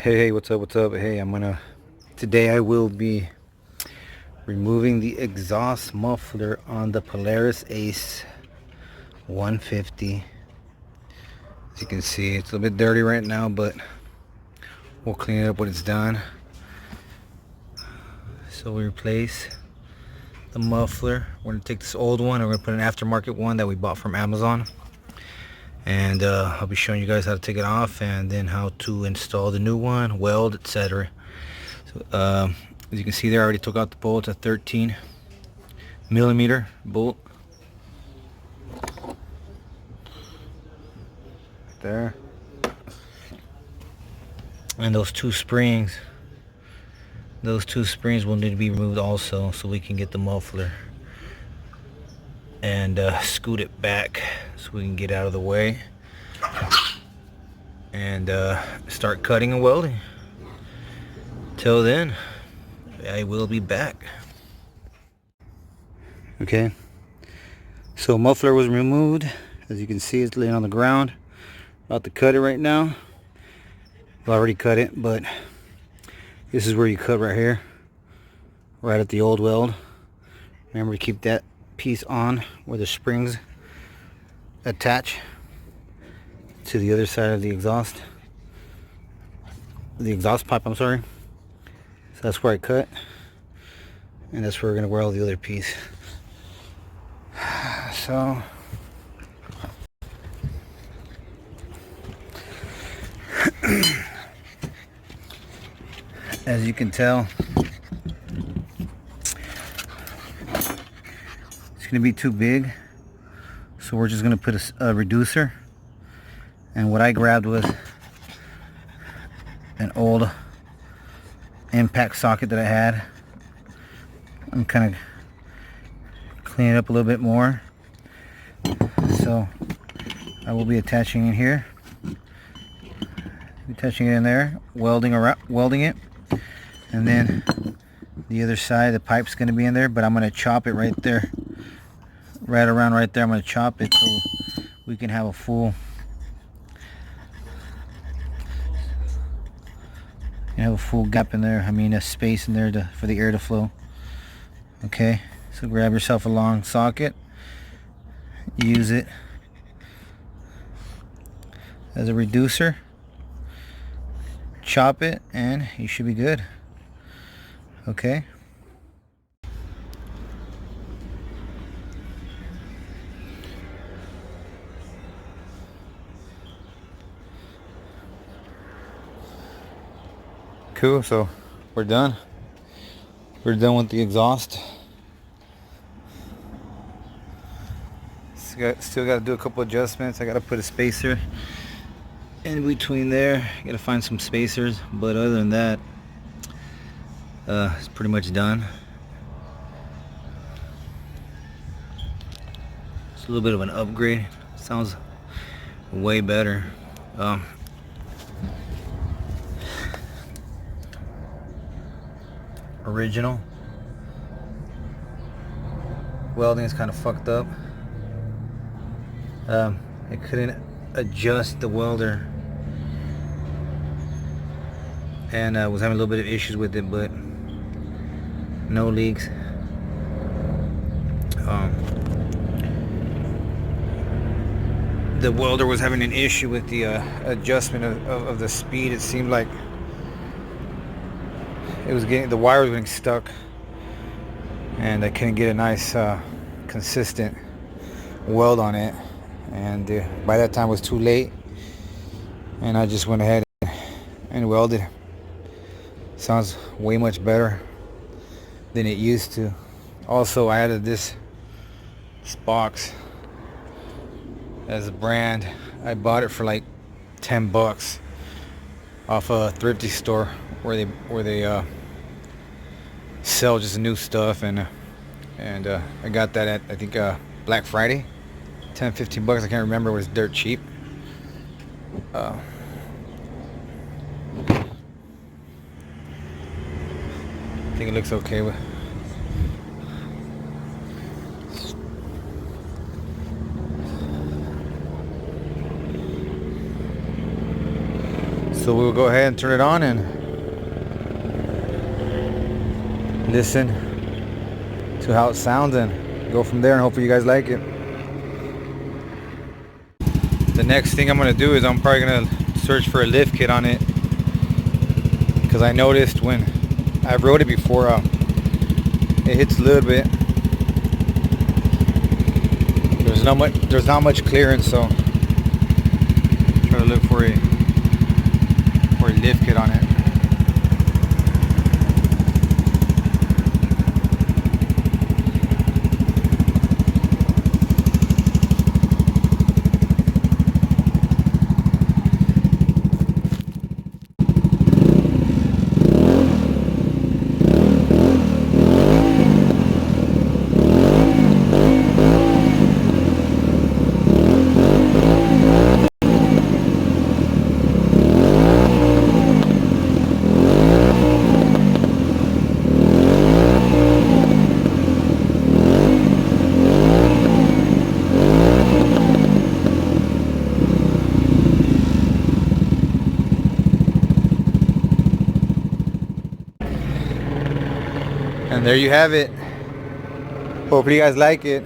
Hey, what's up, Hey, today I will be removing the exhaust muffler on the Polaris Ace 150. As you can see, it's a little bit dirty right now, but we'll clean it up when it's done. So we replace the muffler. We're gonna take this old one and we're gonna put an aftermarket one that we bought from Amazon. And I'll be showing you guys how to take it off and then how to install the new one, weld, etc. So, as you can see there, I already took out the bolt. It's a 13mm bolt. There. And those two springs will need to be removed also, so we can get the muffler and scoot it back so we can get out of the way and start cutting and welding. Till then, I will be back. Okay, so muffler was removed. As you can see, it's laying on the ground. About to cut it right now. I've already cut it, but this is where you cut right here, right at the old weld. Remember to keep that piece on where the springs attach to the other side of the exhaust pipe, I'm sorry. So that's where I cut, and that's where we're going to weld the other piece. So as you can tell, it's going to be too big, so we're just going to put a reducer. And what I grabbed was an old impact socket that I had. I'm kind of cleaning it up a little bit more, so I will be attaching it here, attaching it in there, welding it, and then the other side, the pipe's going to be in there, but I'm going to chop it right there, right around right there. I'm going to chop it so we can have a full gap in there. I mean, a space in there for the air to flow. Okay, so grab yourself a long socket, use it as a reducer, chop it, and you should be good. Okay. Cool, so we're done. We're done with the exhaust. Still got to do a couple adjustments. I got to put a spacer in between there. Got to find some spacers, but other than that, it's pretty much done. It's a little bit of an upgrade. Sounds way better. Original welding is kind of fucked up. I couldn't adjust the welder, and I was having a little bit of issues with it, but no leaks. The welder was having an issue with the adjustment of the speed. It seemed like the wire was getting stuck, and I couldn't get a nice consistent weld on it, and by that time it was too late, and I just went ahead and welded. Sounds way much better than it used to. Also, I added this box as a brand. I bought it for like $10 off a thrifty store where they sell just new stuff, and I got that at, I think, Black Friday, $10-15. I can't remember. It was dirt cheap. I think it looks okay with. So we'll go ahead and turn it on and listen to how it sounds and go from there, and hopefully you guys like it. The next thing I'm going to do is I'm probably going to search for a lift kit on it, because I noticed when I rode it before, it hits a little bit. There's not much clearance, so try to look for a lift kit on it. And there you have it. Hopefully you guys like it.